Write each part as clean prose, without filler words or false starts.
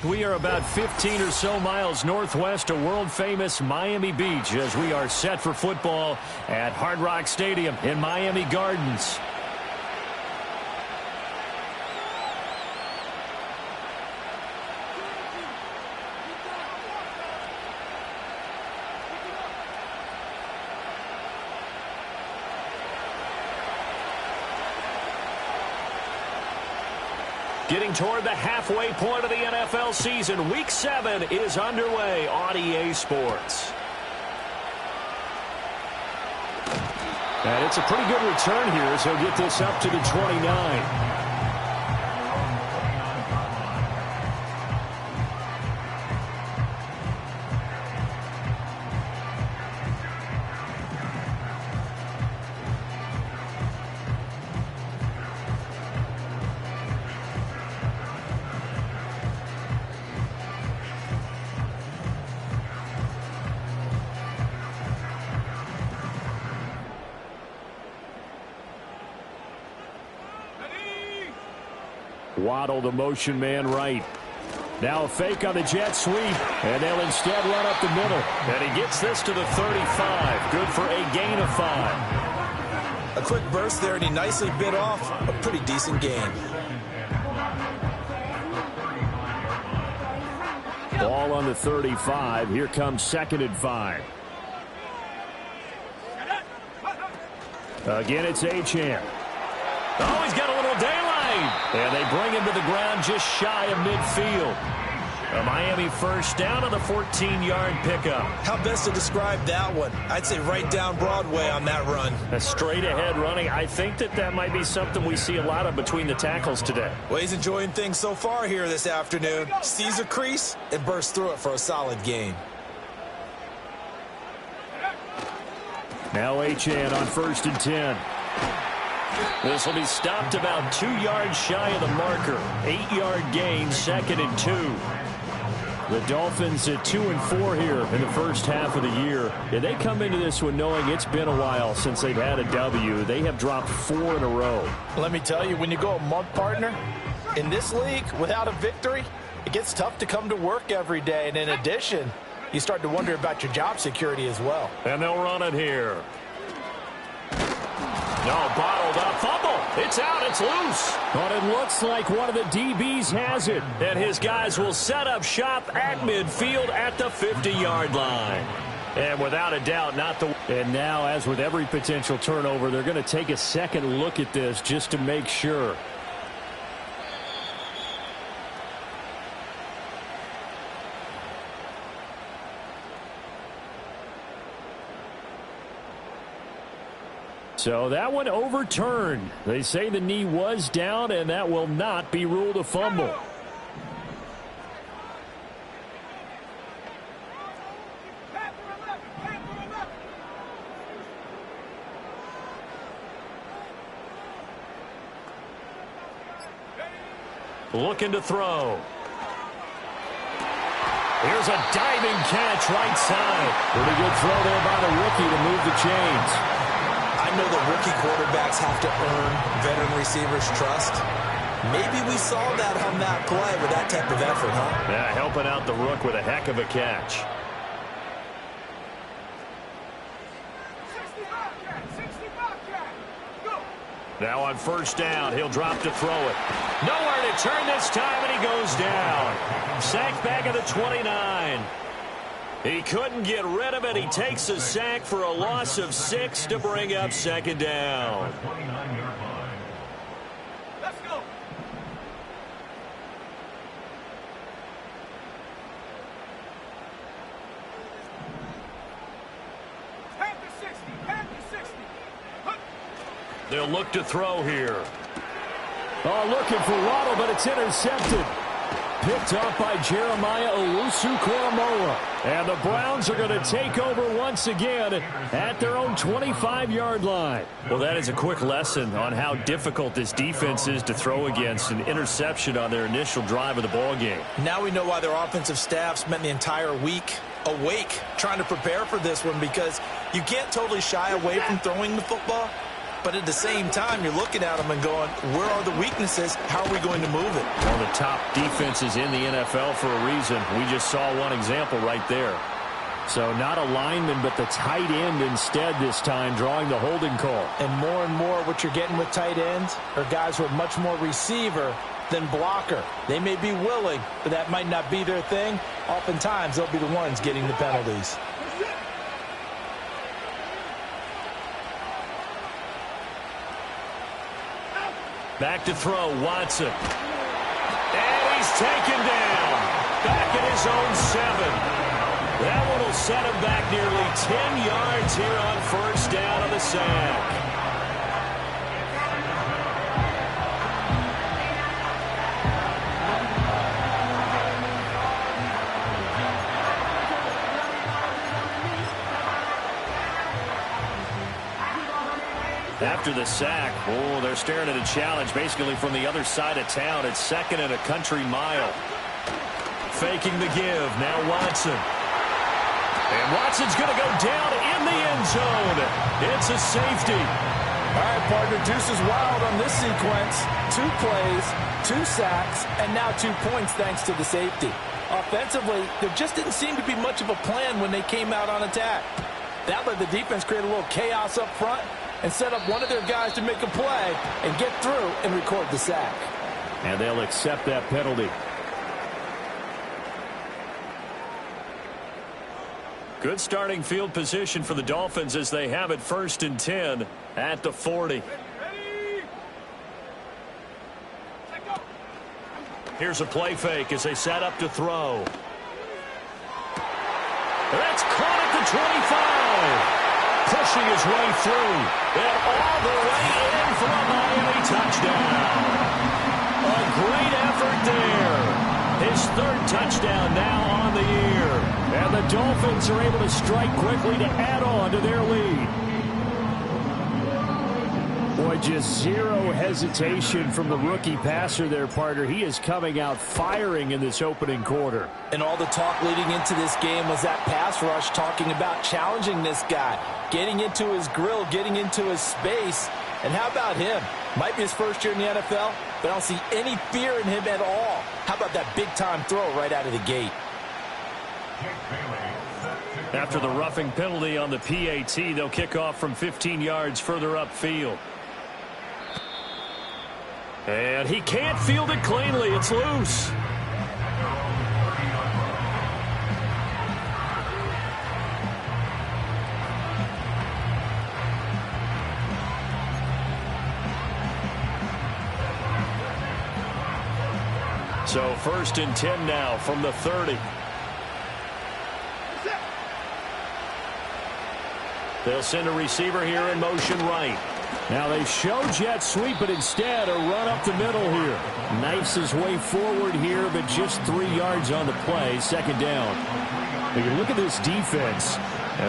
We are about 15 or so miles northwest of world-famous Miami Beach as we are set for football at Hard Rock Stadium in Miami Gardens. Getting toward the halfway point of the NFL season, Week 7 is underway on EA Sports. And it's a pretty good return here, so get this up to the 29. Waddle, the motion man right. Now a fake on the jet sweep, and they'll instead run up the middle. And he gets this to the 35. Good for a gain of 5. A quick burst there, and he nicely bit off a pretty decent gain. Ball on the 35. Here comes 2nd and 5. Again, it's Achane. Oh, he's got a little daylight. And they bring him to the ground just shy of midfield. A Miami first down on the 14-yard pickup. How best to describe that one? I'd say right down Broadway on that run. A straight-ahead running. I think that might be something we see a lot of between the tackles today. Well, he's enjoying things so far here this afternoon. Sees a crease and bursts through it for a solid gain. Now Achane on 1st and 10. This will be stopped about 2 yards shy of the marker. 8-yard gain, 2nd and 2. The Dolphins at 2 and 4 here in the first half of the year. And they come into this one knowing it's been a while since they've had a W. They have dropped 4 in a row. Let me tell you, when you go a month, partner, in this league without a victory, it gets tough to come to work every day. And in addition, you start to wonder about your job security as well. And they'll run it here. No, bottled up. Fumble. It's out. It's loose. But it looks like one of the DBs has it. And his guys will set up shop at midfield at the 50-yard line. And without a doubt, not the... And now, as with every potential turnover, they're going to take a second look at this just to make sure. So that one overturned. They say the knee was down, and that will not be ruled a fumble. Looking to throw. Here's a diving catch right side. Pretty good throw there by the rookie to move the chains. I know that rookie quarterbacks have to earn veteran receivers' trust. Maybe we saw that on that play with that type of effort, huh? Yeah, helping out the rook with a heck of a catch. Now on 1st down, he'll drop to throw it. Nowhere to turn this time, and he goes down. Sacked back at the 29. He couldn't get rid of it. He takes a sack for a loss of 6 to bring up 2nd down. Let's go. They'll look to throw here. Oh, looking for Waddle, but it's intercepted. Picked up by Jeremiah Owusu-Koramoah. And the Browns are going to take over once again at their own 25-yard line. Well, that is a quick lesson on how difficult this defense is to throw against. An interception on their initial drive of the ballgame. Now we know why their offensive staff spent the entire week awake trying to prepare for this one, because you can't totally shy away from throwing the football, But at the same time, you're looking at them and going, where are the weaknesses? How are we going to move it? One of the top defenses in the NFL for a reason. We just saw one example right there. So not a lineman, but the tight end instead this time, drawing the holding call. And more what you're getting with tight ends are guys who are much more receiver than blocker. They may be willing, but that might not be their thing. Oftentimes, they'll be the ones getting the penalties. Back to throw, Watson. And he's taken down. Back at his own 7. That one will set him back nearly 10 yards here on first down on the sack. After the sack, they're staring at a challenge basically from the other side of town. It's 2nd and a country mile. Faking the give. Now Watson. And Watson's going to go down in the end zone. It's a safety. All right, partner, deuce is wild on this sequence. 2 plays, 2 sacks, and now 2 points thanks to the safety. Offensively, there just didn't seem to be much of a plan when they came out on attack. That let the defense create a little chaos up front and set up one of their guys to make a play and get through and record the sack. And they'll accept that penalty. Good starting field position for the Dolphins as they have it 1st and 10 at the 40. Here's a play fake as they set up to throw. That's caught at the 25. Pushing his way through. And all the way in for a Miami touchdown. A great effort there. His 3rd touchdown now on the year. And the Dolphins are able to strike quickly to add on to their lead. Boy, just zero hesitation from the rookie passer there, partner. He is coming out firing in this opening quarter. And all the talk leading into this game was that pass rush talking about challenging this guy, getting into his grill, getting into his space. And how about him? Might be his first year in the NFL, but I don't see any fear in him at all. How about that big-time throw right out of the gate? After the roughing penalty on the PAT, they'll kick off from 15 yards further upfield. And he can't field it cleanly. It's loose. So 1st and 10 now from the 30. They'll send a receiver here in motion right. Now they show jet sweep, but instead a run up the middle here. Knifes his way forward here, but just 3 yards on the play. 2nd down. Now you look at this defense.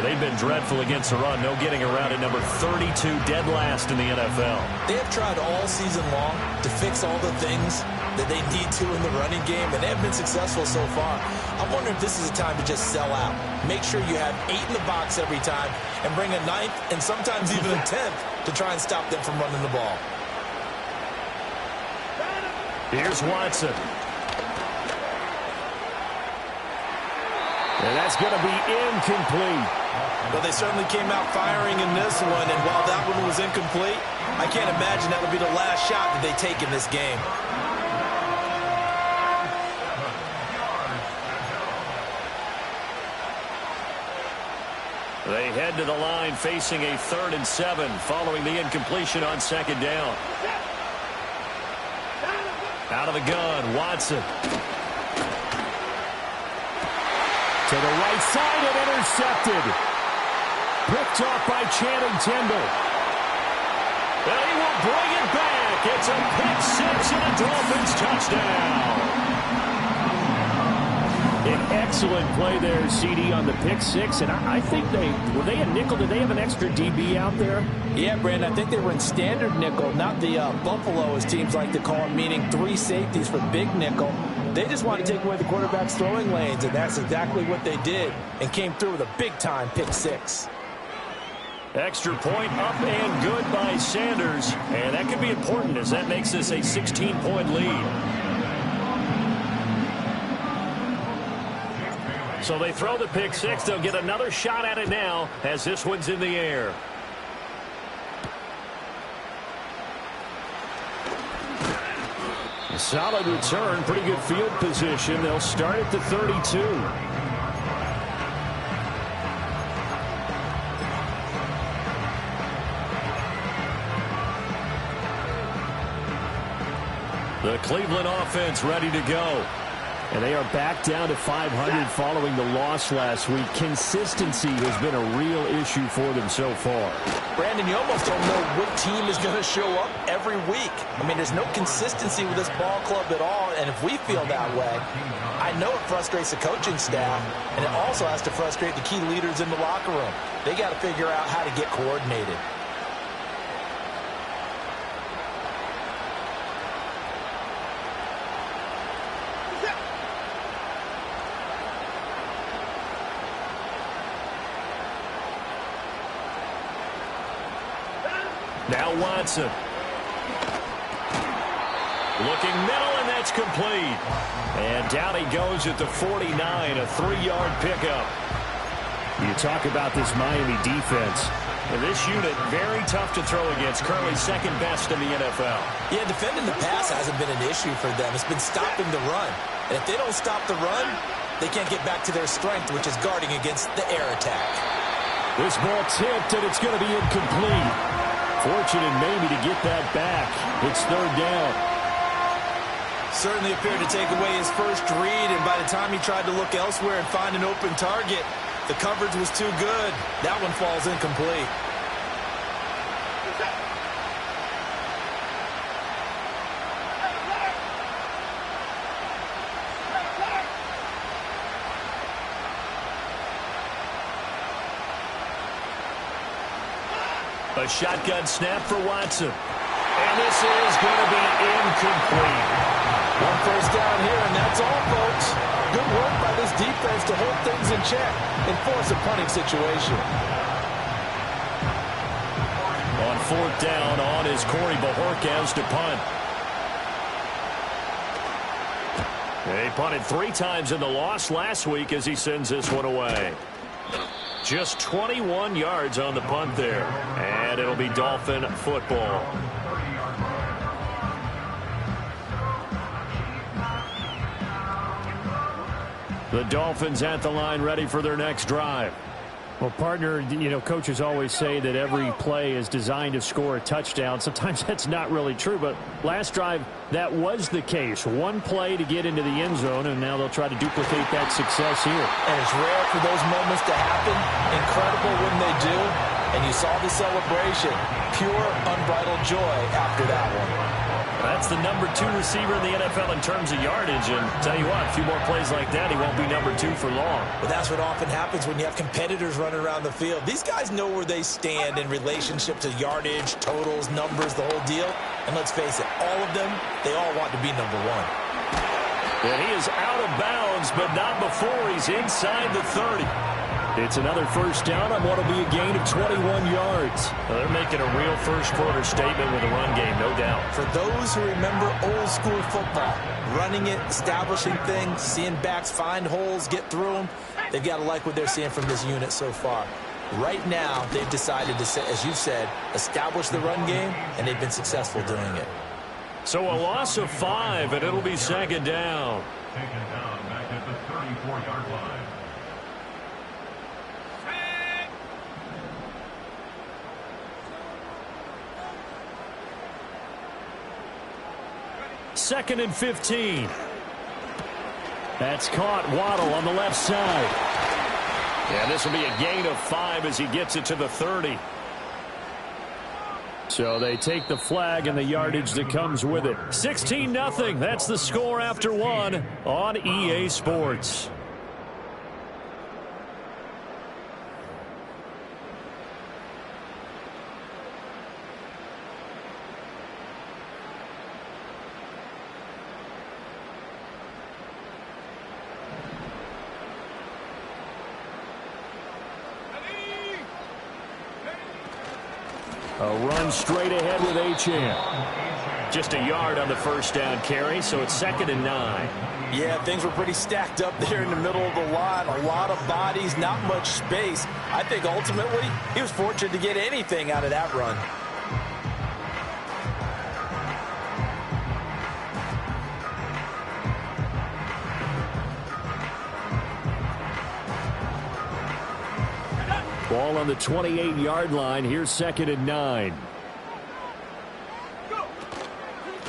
They've been dreadful against the run. No getting around at number 32, dead last in the NFL. They have tried all season long to fix all the things that they need to in the running game, and they have been successful so far. I'm wondering if this is a time to just sell out. Make sure you have 8 in the box every time and bring a 9th and sometimes even a 10th to try and stop them from running the ball. Here's Watson. And that's going to be incomplete. Well, they certainly came out firing in this one, and while that one was incomplete, I can't imagine that'll be the last shot that they take in this game. They head to the line facing a 3rd and 7 following the incompletion on 2nd down. Out of the gun, Watson. To the right side and intercepted. Picked off by Channing Tindall. And he will bring it back. It's a pick 6 and a Dolphins touchdown. An excellent play there, CD, on the pick 6. And I think were they a nickel? Did they have an extra DB out there? Yeah, Brandon, I think they were in standard nickel, not the Buffalo, as teams like to call it, meaning 3 safeties for big nickel. They just wanted to take away the quarterback's throwing lanes, and that's exactly what they did and came through with a big-time pick 6. Extra point up and good by Sanders. And that could be important as that makes this a 16-point lead. So they throw the pick six. They'll get another shot at it now as this one's in the air. A solid return. Pretty good field position. They'll start at the 32. The Cleveland offense ready to go. And they are back down to 500 following the loss last week. Consistency has been a real issue for them so far. Brandon, you almost don't know what team is going to show up every week. I mean, there's no consistency with this ball club at all, and if we feel that way, I know it frustrates the coaching staff, and it also has to frustrate the key leaders in the locker room. They got to figure out how to get coordinated. Now Watson. Looking middle, and that's complete. And down he goes at the 49, a 3-yard pickup. You talk about this Miami defense. And this unit, very tough to throw against. Currently second best in the NFL. Yeah, defending the pass hasn't been an issue for them. It's been stopping the run. And if they don't stop the run, they can't get back to their strength, which is guarding against the air attack. This ball tipped, and it's going to be incomplete. Fortunate maybe to get that back. It's third down. Certainly appeared to take away his first read, and by the time he tried to look elsewhere and find an open target, the coverage was too good. That one falls incomplete. A shotgun snap for Watson. And this is going to be incomplete. One first down here, and that's all, folks. Good work by this defense to hold things in check and force a punting situation. On fourth down, on is Corey Bajorquez to punt. They punted 3 times in the loss last week as he sends this one away. Just 21 yards on the punt there. And it'll be Dolphin football. The Dolphins at the line ready for their next drive. Well, partner, you know, coaches always say that every play is designed to score a touchdown. Sometimes that's not really true, but last drive, that was the case. One play to get into the end zone, and now they'll try to duplicate that success here. And it's rare for those moments to happen. Incredible when they do. And you saw the celebration. Pure, unbridled joy after that one. That's the number 2 receiver in the NFL in terms of yardage. And tell you what, a few more plays like that, he won't be number 2 for long. But that's what often happens when you have competitors running around the field. These guys know where they stand in relationship to yardage, totals, numbers, the whole deal. And let's face it, all of them, they all want to be number 1. And he is out of bounds, but not before he's inside the 30. It's another first down on what will be a gain of 21 yards. Well, they're making a real first-quarter statement with a run game, no doubt. For those who remember old-school football, running it, establishing things, seeing backs find holes, get through them, they've got to like what they're seeing from this unit so far. Right now, they've decided to, as you said, establish the run game, and they've been successful doing it. So a loss of 5, and it'll be second down. Taken down back at the 34-yard line. Second and 15. That's caught. Waddle on the left side. And this will be a gain of 5 as he gets it to the 30. So they take the flag and the yardage that comes with it. 16-0. That's the score after 1 on EA Sports. A run straight ahead with Achane. Just a yard on the first down carry, so it's 2nd and 9. Yeah, things were pretty stacked up there in the middle of the line. A lot of bodies, not much space. I think ultimately he was fortunate to get anything out of that run. Ball on the 28-yard line. Here's 2nd and 9.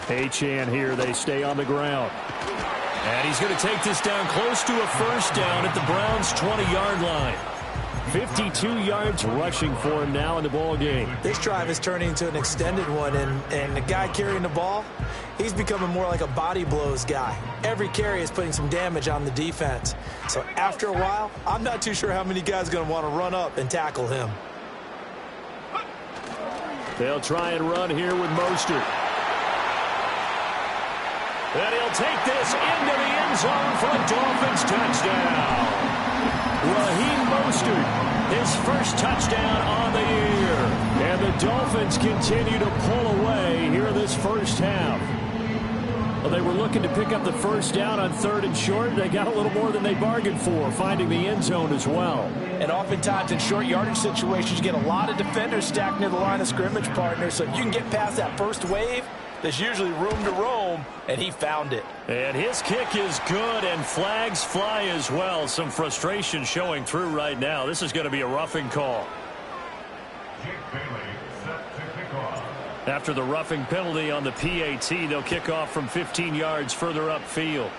Achane here. They stay on the ground. And he's going to take this down close to a first down at the Browns' 20-yard line. 52 yards rushing for him now in the ball game. This drive is turning into an extended one, and the guy carrying the ball, he's becoming more like a body blows guy. Every carry is putting some damage on the defense. So after a while, I'm not too sure how many guys are going to want to run up and tackle him. They'll try and run here with Mostert. And he'll take this into the end zone for a Dolphins touchdown. Raheem Mostert, his first touchdown on the year. And the Dolphins continue to pull away here in this first half. Well, they were looking to pick up the first down on 3rd and short. They got a little more than they bargained for, finding the end zone as well. And oftentimes in short yardage situations, you get a lot of defenders stacked near the line of scrimmage partners. So if you can get past that first wave, there's usually room to roam, and he found it. And his kick is good, and flags fly as well. Some frustration showing through right now. This is going to be a roughing call. After the roughing penalty on the PAT, they'll kick off from 15 yards further upfield.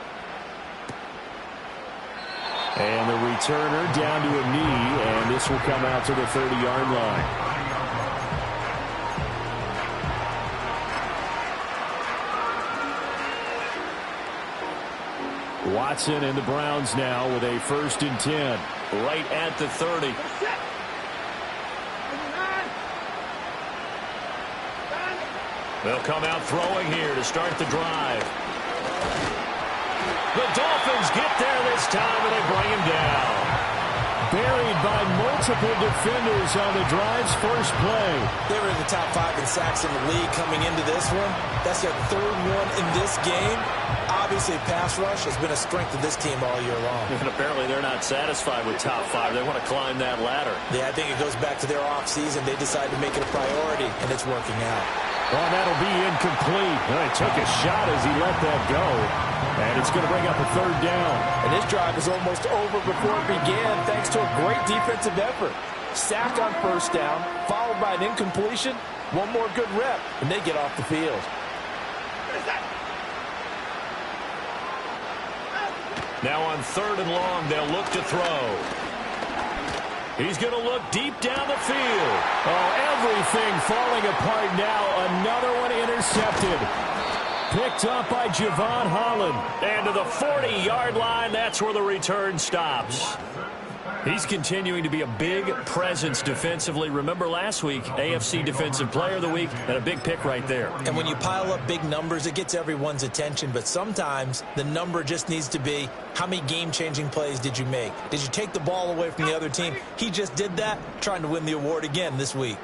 And the returner down to a knee, and this will come out to the 30-yard line. Watson and the Browns now with a 1st and 10. Right at the 30. They'll come out throwing here to start the drive. The Dolphins get there this time, and they bring him down. Buried by multiple defenders on the drive's first play. They were in the top 5 in sacks in the league coming into this one. That's their 3rd one in this game. Obviously, pass rush has been a strength of this team all year long. And apparently they're not satisfied with top 5. They want to climb that ladder. Yeah, I think it goes back to their offseason. They decided to make it a priority, and it's working out. Well, that'll be incomplete. He took a shot as he let that go. And it's going to bring up a 3rd down. And this drive is almost over before it began thanks to a great defensive effort. Sack on 1st down, followed by an incompletion. One more good rep, and they get off the field. Now on 3rd and long, they'll look to throw. He's going to look deep down the field. Oh, everything falling apart now. Another one intercepted. Picked up by Javon Holland. And to the 40-yard line, that's where the return stops. He's continuing to be a big presence defensively. Remember last week, AFC Defensive Player of the Week, and a big pick right there. And when you pile up big numbers, it gets everyone's attention. But sometimes the number just needs to be, how many game-changing plays did you make? Did you take the ball away from the other team? He just did that, trying to win the award again this week.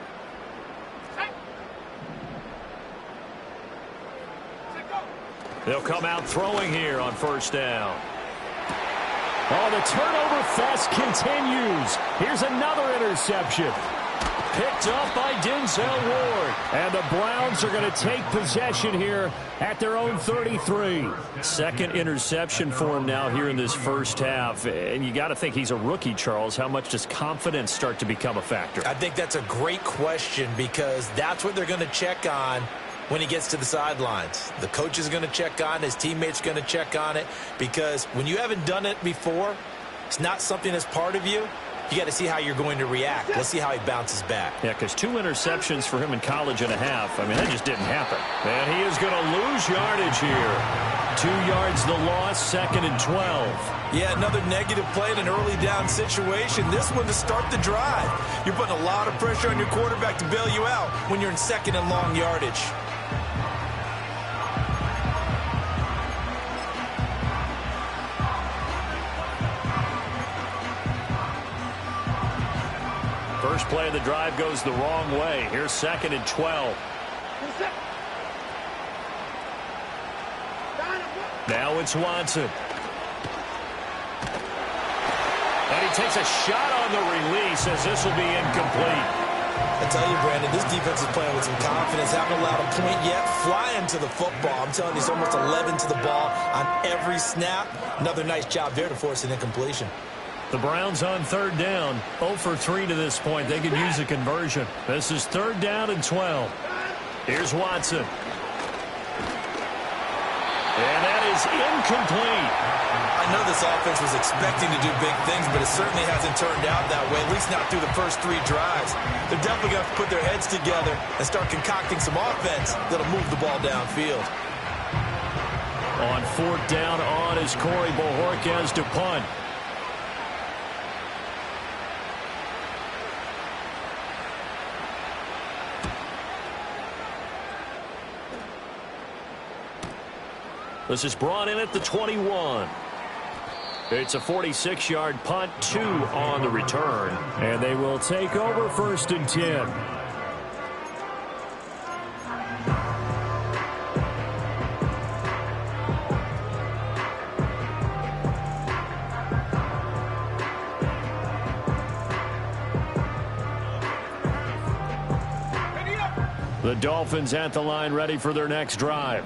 They'll come out throwing here on 1st down. Oh, the turnover fest continues. Here's another interception. Picked up by Denzel Ward. And the Browns are going to take possession here at their own 33. 2nd interception for him now here in this first half. And you got to think he's a rookie, Charles. How much does confidence start to become a factor? I think that's a great question because that's what they're going to check on when he gets to the sidelines. The coach is going to check on it. His teammates are going to check on it because when you haven't done it before, it's not something that's part of you. You got to see how you're going to react. Let's see how he bounces back. Yeah, because 2 interceptions for him in college and a half. I mean, that just didn't happen. And he is going to lose yardage here. 2 yards the loss, 2nd and 12. Yeah, another negative play in an early down situation. This one to start the drive. You're putting a lot of pressure on your quarterback to bail you out when you're in 2nd and long yardage. First play of the drive goes the wrong way. Here's 2nd and 12. Now it's Watson. And he takes a shot on the release as this will be incomplete. I tell you, Brandon, this defense is playing with some confidence. Haven't allowed a point yet. Flying to the football. I'm telling you, it's almost 11 to the ball on every snap. Another nice job there to force an incompletion. The Browns on 3rd down. 0 for 3 to this point. They could use a conversion. This is 3rd down and 12. Here's Watson. And that is incomplete. I know this offense was expecting to do big things, but it certainly hasn't turned out that way, at least not through the first 3 drives. They're definitely going to have to put their heads together and start concocting some offense that'll move the ball downfield. On 4th down on is Corey Bojorquez to punt. This is brought in at the 21. It's a 46-yard punt, 2 on the return. And they will take over 1st and 10. The Dolphins at the line, ready for their next drive.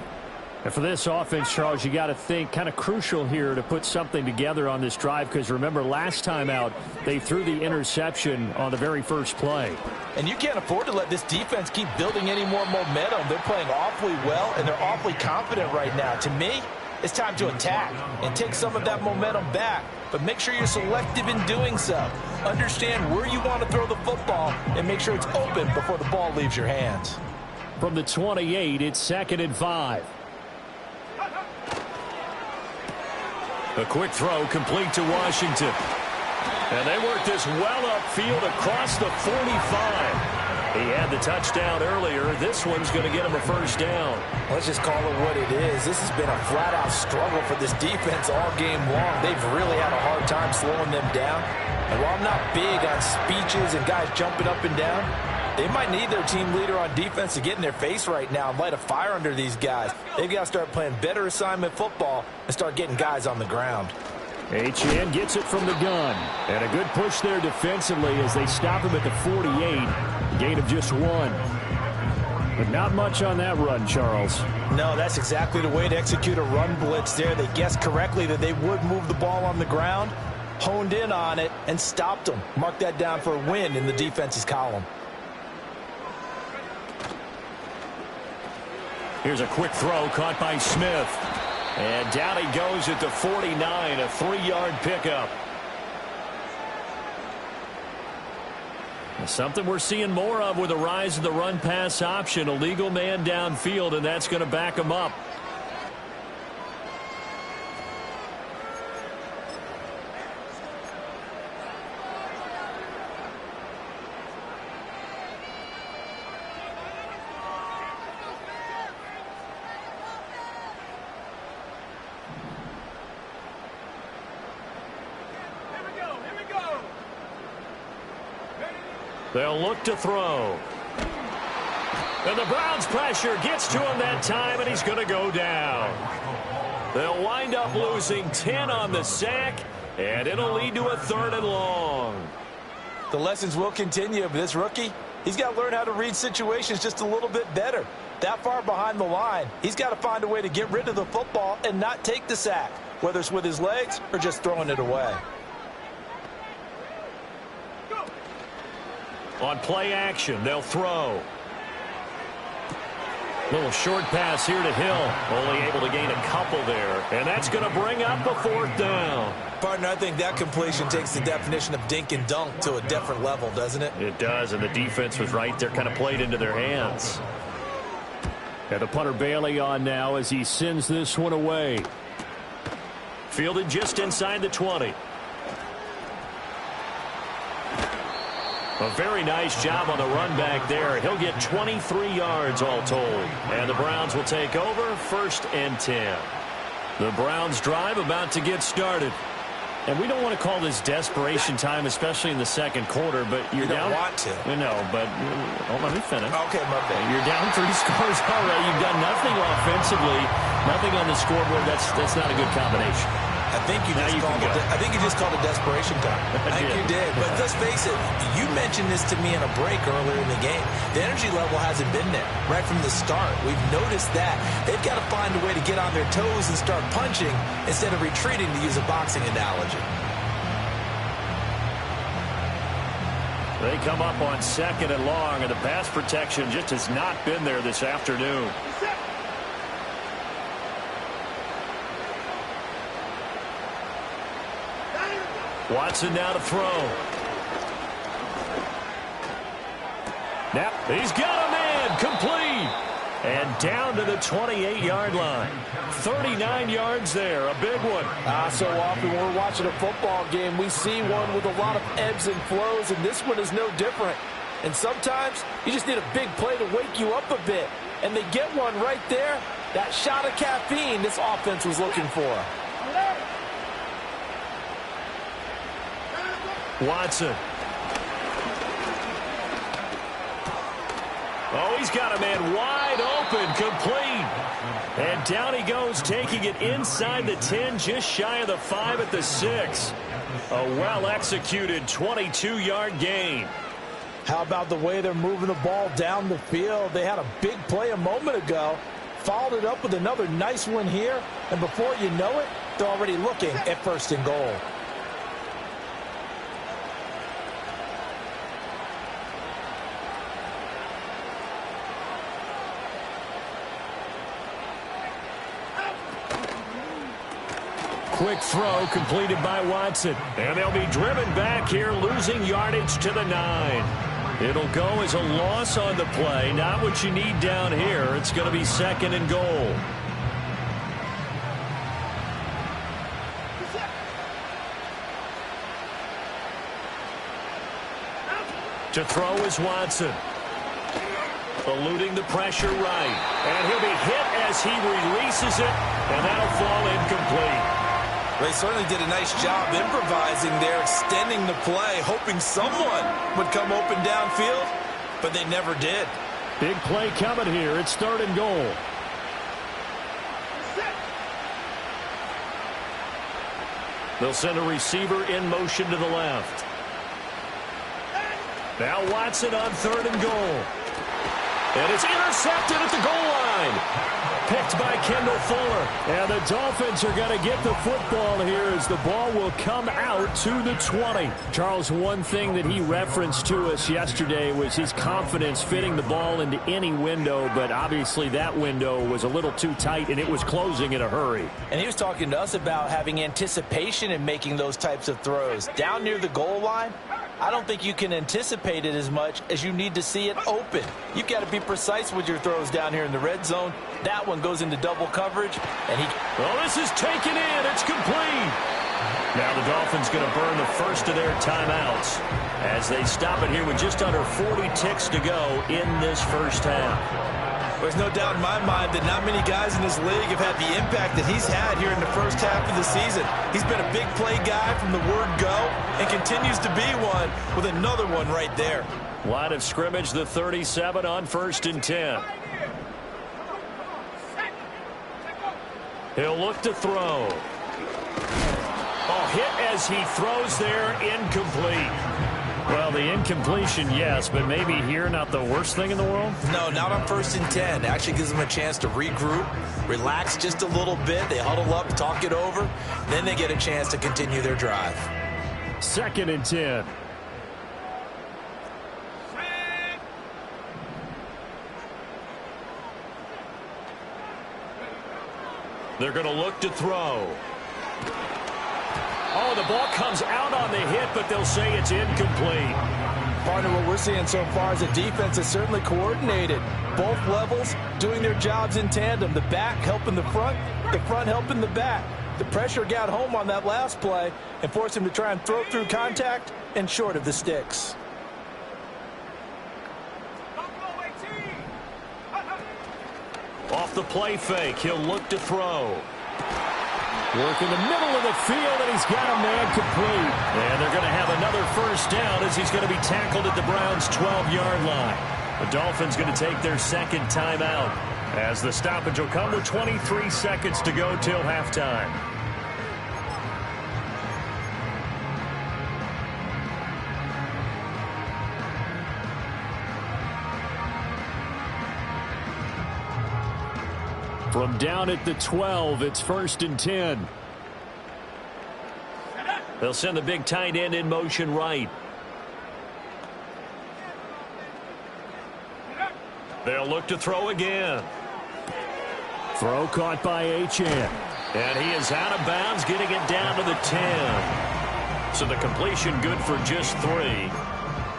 And for this offense, Charles, you got to think kind of crucial here to put something together on this drive, because remember last time out they threw the interception on the very first play. And you can't afford to let this defense keep building any more momentum. They're playing awfully well, and they're awfully confident right now. To me, it's time to attack and take some of that momentum back. But make sure you're selective in doing so. Understand where you want to throw the football and make sure it's open before the ball leaves your hands. From the 28, it's 2nd and 5. A quick throw complete to Washington. And they work this well upfield across the 45. He had the touchdown earlier. This one's going to get him a 1st down. Let's just call it what it is. This has been a flat-out struggle for this defense all game long. They've really had a hard time slowing them down. And while I'm not big on speeches and guys jumping up and down, they might need their team leader on defense to get in their face right now and light a fire under these guys. They've got to start playing better assignment football and start getting guys on the ground. Etienne gets it from the gun. And a good push there defensively as they stop him at the 48. Gain of just 1. But not much on that run, Charles. No, that's exactly the way to execute a run blitz there. They guessed correctly that they would move the ball on the ground, honed in on it, and stopped them. Mark that down for a win in the defense's column. Here's a quick throw caught by Smith. And down he goes at the 49, a 3-yard pickup. Something we're seeing more of with the rise of the run-pass option. A legal man downfield, and that's going to back him up. They'll look to throw. And the Browns' pressure gets to him that time, and he's going to go down. They'll wind up losing 10 on the sack, and it'll lead to a 3rd and long. The lessons will continue, but this rookie, he's got to learn how to read situations just a little bit better. That far behind the line, he's got to find a way to get rid of the football and not take the sack, whether it's with his legs or just throwing it away. On play action, they'll throw. Little short pass here to Hill. Only able to gain a couple there. And that's going to bring up the 4th down. Partner, I think that completion takes the definition of dink and dunk to a different level, doesn't it? It does, and the defense was right there, kind of played into their hands. And the punter Bailey on now as he sends this one away. Fielded just inside the 20. A very nice job on the run back there. He'll get 23 yards all told. And the Browns will take over 1st and 10. The Browns drive about to get started. And we don't want to call this desperation time, especially in the second quarter, but you're down. You don't want to. No, but let me finish. Okay, my bad. You're down 3 scores already. You've done nothing offensively, nothing on the scoreboard. That's not a good combination. I think you just called it desperation time. I think you did. But let's face it, you mentioned this to me in a break earlier in the game. The energy level hasn't been there right from the start. We've noticed that. They've got to find a way to get on their toes and start punching instead of retreating, to use a boxing analogy. They come up on 2nd and long, and the pass protection just has not been there this afternoon. Watson now to throw. Now he's got a man, complete. And down to the 28-yard line. 39 yards there, a big one. So often when we're watching a football game, we see one with a lot of ebbs and flows, and this one is no different. And sometimes you just need a big play to wake you up a bit. And they get one right there. That shot of caffeine this offense was looking for. Watson. Oh, he's got a man wide open, complete. And down he goes, taking it inside the 10, just shy of the 5 at the 6. A well-executed 22-yard gain. How about the way they're moving the ball down the field? They had a big play a moment ago, followed it up with another nice one here, and before you know it, they're already looking at 1st and goal. Quick throw completed by Watson. And they'll be driven back here, losing yardage to the 9. It'll go as a loss on the play. Not what you need down here. It's going to be 2nd and goal. To throw is Watson. Eluding the pressure right. And he'll be hit as he releases it. And that'll fall incomplete. They certainly did a nice job improvising there, extending the play, hoping someone would come open downfield, but they never did. Big play coming here. It's 3rd and goal. They'll send a receiver in motion to the left. Now Watson on 3rd and goal. And it's intercepted at the goal line. Picked by Kendall Fuller. And the Dolphins are going to get the football here as the ball will come out to the 20. Charles, one thing that he referenced to us yesterday was his confidence fitting the ball into any window, but obviously that window was a little too tight and it was closing in a hurry. And he was talking to us about having anticipation in making those types of throws. Down near the goal line, I don't think you can anticipate it as much as you need to see it open. You've got to be precise with your throws down here in the red zone. That one goes into double coverage, and well, this is taken in. It's complete. Now the Dolphins going to burn the first of their timeouts as they stop it here with just under 40 ticks to go in this first half. There's no doubt in my mind that not many guys in this league have had the impact that he's had here in the first half of the season. He's been a big play guy from the word go and continues to be one with another one right there. Line of scrimmage, the 37 on 1st and 10. He'll look to throw. Oh, hit as he throws there, incomplete. Well, the incompletion, yes, but maybe here not the worst thing in the world? No, not on 1st and 10. It actually gives them a chance to regroup, relax just a little bit. They huddle up, talk it over. Then they get a chance to continue their drive. 2nd and 10. They're going to look to throw. Oh, the ball comes out on the hit, but they'll say it's incomplete. Partner, what we're seeing so far is a defense is certainly coordinated. Both levels doing their jobs in tandem. The back helping the front helping the back. The pressure got home on that last play and forced him to try and throw through contact and short of the sticks. Off the play fake, he'll look to throw. Working the middle of the field, and he's got a man complete. And they're going to have another first down as he's going to be tackled at the Browns' 12-yard line. The Dolphins going to take their second timeout as the stoppage will come with 23 seconds to go till halftime. From down at the 12, it's 1st and 10. They'll send the big tight end in motion right. They'll look to throw again. Throw caught by Achane. And he is out of bounds, getting it down to the 10. So the completion good for just 3.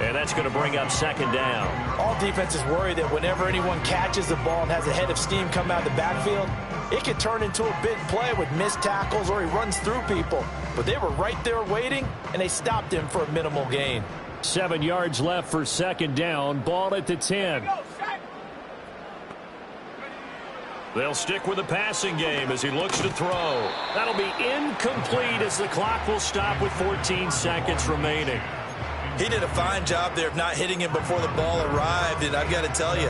And that's going to bring up 2nd down. All defenses worry that whenever anyone catches the ball and has a head of steam come out of the backfield, it can turn into a big play with missed tackles or he runs through people. But they were right there waiting, and they stopped him for a minimal gain. 7 yards left for 2nd down. Ball at the 10. They'll stick with the passing game as he looks to throw. That'll be incomplete as the clock will stop with 14 seconds remaining. He did a fine job there of not hitting him before the ball arrived, and I've got to tell you,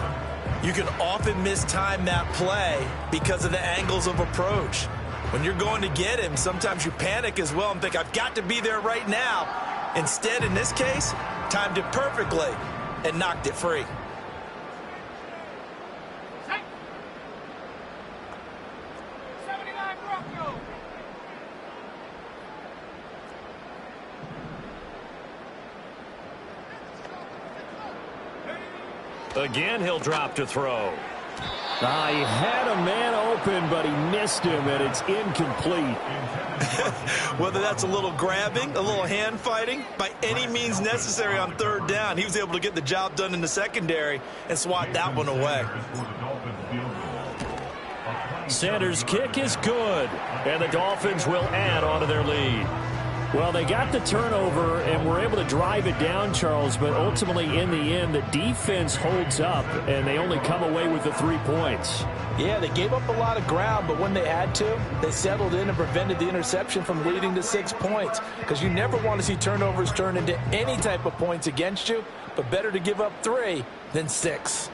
you can often mistime that play because of the angles of approach. When you're going to get him, sometimes you panic as well and think, I've got to be there right now. Instead, in this case, timed it perfectly and knocked it free. Again, he'll drop to throw. He had a man open, but he missed him, and it's incomplete. Whether that's a little grabbing, a little hand fighting, by any means necessary on 3rd down, he was able to get the job done in the secondary and swat that one away. Sanders' kick is good, and the Dolphins will add on to their lead. Well, they got the turnover and were able to drive it down, Charles, but ultimately in the end, the defense holds up, and they only come away with the 3 points. Yeah, they gave up a lot of ground, but when they had to, they settled in and prevented the interception from leading to 6 points, because you never want to see turnovers turn into any type of points against you, but better to give up 3 than 6.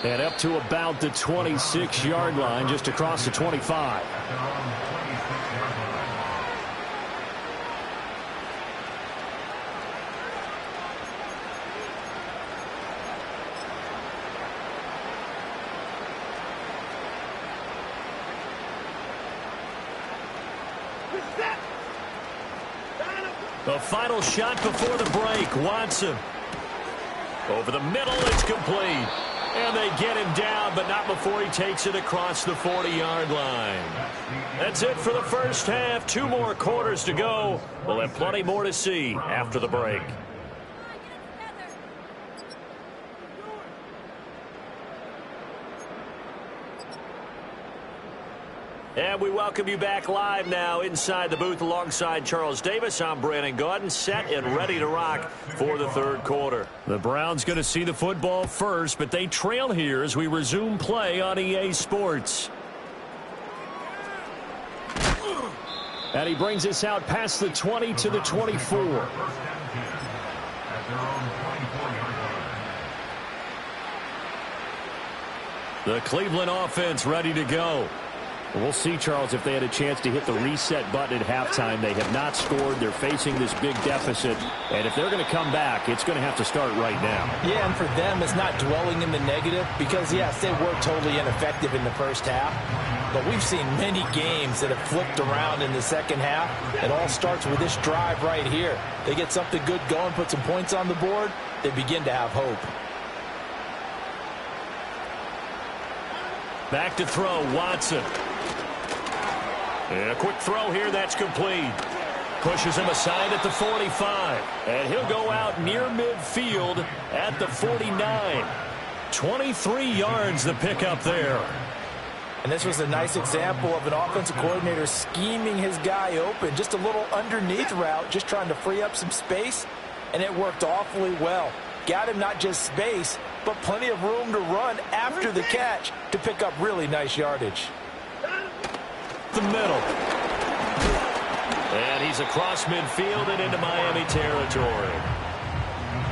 And up to about the 26-yard line, just across the 25. The final shot before the break. Watson. Over the middle, it's complete. And they get him down, but not before he takes it across the 40-yard line. That's it for the first half. 2 more quarters to go. We'll have plenty more to see after the break. And we welcome you back live now inside the booth alongside Charles Davis. I'm Brandon Gaudin, set and ready to rock for the 3rd quarter. The Browns going to see the football first, but they trail here as we resume play on EA Sports. And he brings us out past the 20 to the 24. The Cleveland offense ready to go. We'll see, Charles, if they had a chance to hit the reset button at halftime. They have not scored. They're facing this big deficit. And if they're going to come back, it's going to have to start right now. Yeah, and for them, it's not dwelling in the negative because, yes, they were totally ineffective in the first half. But we've seen many games that have flipped around in the second half. It all starts with this drive right here. They get something good going, put some points on the board, they begin to have hope. Back to throw, Watson. And a quick throw here, that's complete. Pushes him aside at the 45. And he'll go out near midfield at the 49. 23 yards the pickup there. And this was a nice example of an offensive coordinator scheming his guy open. Just a little underneath route, just trying to free up some space. And it worked awfully well. Got him not just space, but plenty of room to run after the catch to pick up really nice yardage. The middle. And he's across midfield and into Miami territory.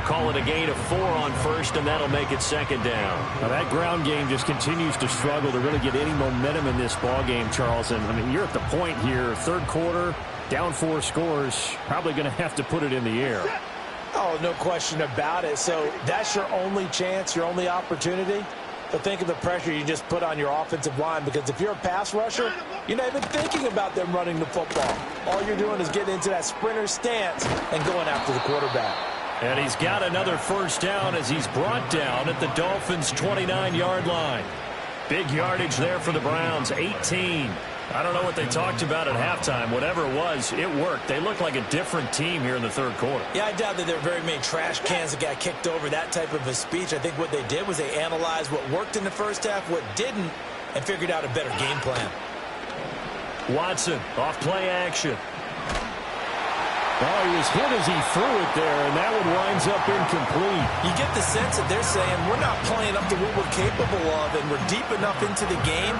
Call it a gain of 4 on first, and that'll make it second down. Now that ground game just continues to struggle to really get any momentum in this ball game, Charles. And I mean, you're at the point here, third quarter, down 4 scores, probably going to have to put it in the air. Oh, no question about it. So that's your only chance, your only opportunity. But think of the pressure you just put on your offensive line, because if you're a pass rusher, you're not even thinking about them running the football. All you're doing is getting into that sprinter stance and going after the quarterback. And he's got another first down as he's brought down at the Dolphins' 29-yard line. Big yardage there for the Browns, 18. I don't know what they talked about at halftime. Whatever it was, it worked. They look like a different team here in the third quarter. Yeah, I doubt that there are very many trash cans that got kicked over, that type of a speech. I think what they did was they analyzed what worked in the first half, what didn't, and figured out a better game plan. Watson, off play action. Oh, he was hit as he threw it there, and that one winds up incomplete. You get the sense that they're saying we're not playing up to what we're capable of, and we're deep enough into the game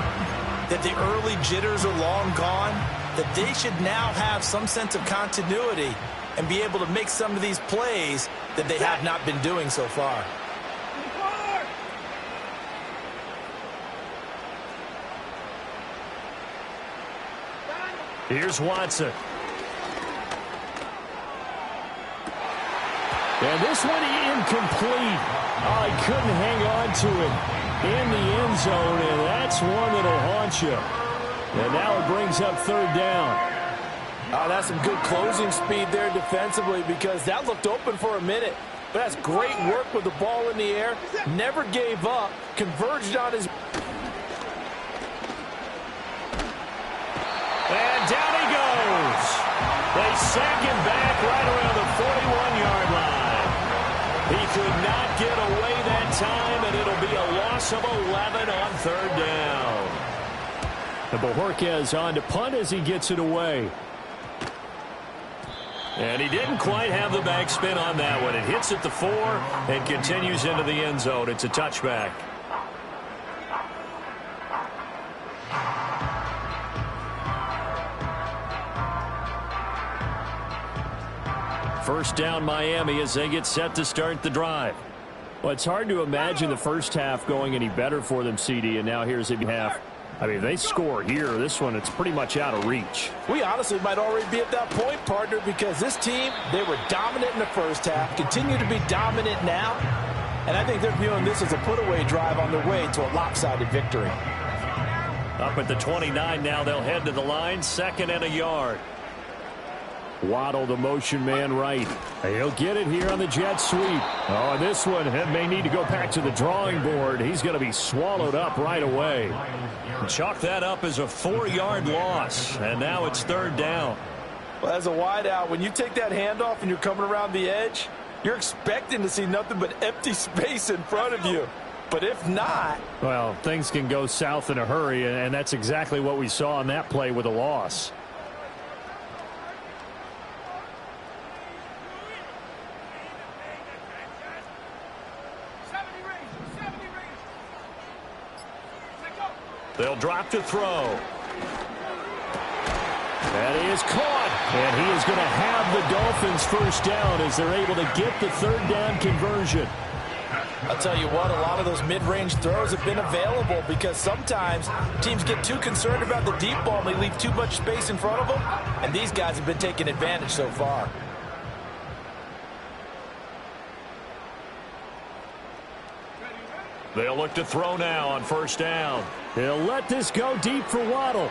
that the early jitters are long gone, that they should now have some sense of continuity and be able to make some of these plays that they have not been doing so far. Here's Watson. And this one incomplete. Oh, he couldn't hang on to it in the end zone, and that's one that'll haunt you. And now it brings up third down. Oh, that's some good closing speed there defensively, because that looked open for a minute. But that's great work with the ball in the air. Never gave up. Converged on his... And down he goes. They sack him back right around the 41-yard line. He could not get away that time, and it'll be a loss of 11 on third down. And Bojorquez on to punt as he gets it away. And he didn't quite have the backspin on that one. It hits at the 4 and continues into the end zone. It's a touchback. First down Miami as they get set to start the drive. Well, it's hard to imagine the first half going any better for them, CD, and now here's the half. I mean, if they score here, this one, it's pretty much out of reach. We honestly might already be at that point, partner, because this team, they were dominant in the first half, continue to be dominant now, and I think they're viewing this as a put-away drive on their way to a lopsided victory. Up at the 29 now, they'll head to the line, 2nd and a yard. Waddle, the motion man right. He'll get it here on the jet sweep. Oh, and this one may need to go back to the drawing board. He's going to be swallowed up right away. Chalk that up as a 4-yard loss, and now it's third down. Well, as a wideout, when you take that handoff and you're coming around the edge, you're expecting to see nothing but empty space in front of you. But if not... Well, things can go south in a hurry, and that's exactly what we saw on that play with a loss. They'll drop to throw. That is caught. And he is going to have the Dolphins first down as they're able to get the third down conversion. I'll tell you what, a lot of those mid-range throws have been available because sometimes teams get too concerned about the deep ball and they leave too much space in front of them. And these guys have been taking advantage so far. They'll look to throw now on first down. He'll let this go deep for Waddle.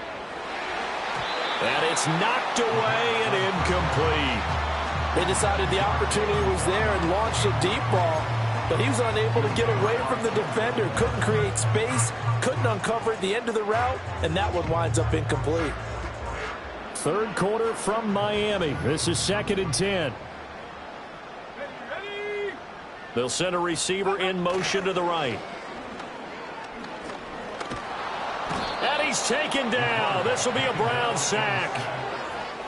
And it's knocked away and incomplete. They decided the opportunity was there and launched a deep ball, but he was unable to get away from the defender. Couldn't create space, couldn't uncover at the end of the route, and that one winds up incomplete. Third quarter from Miami. This is 2nd and 10. They'll send a receiver in motion to the right. And he's taken down. This will be a Brown sack.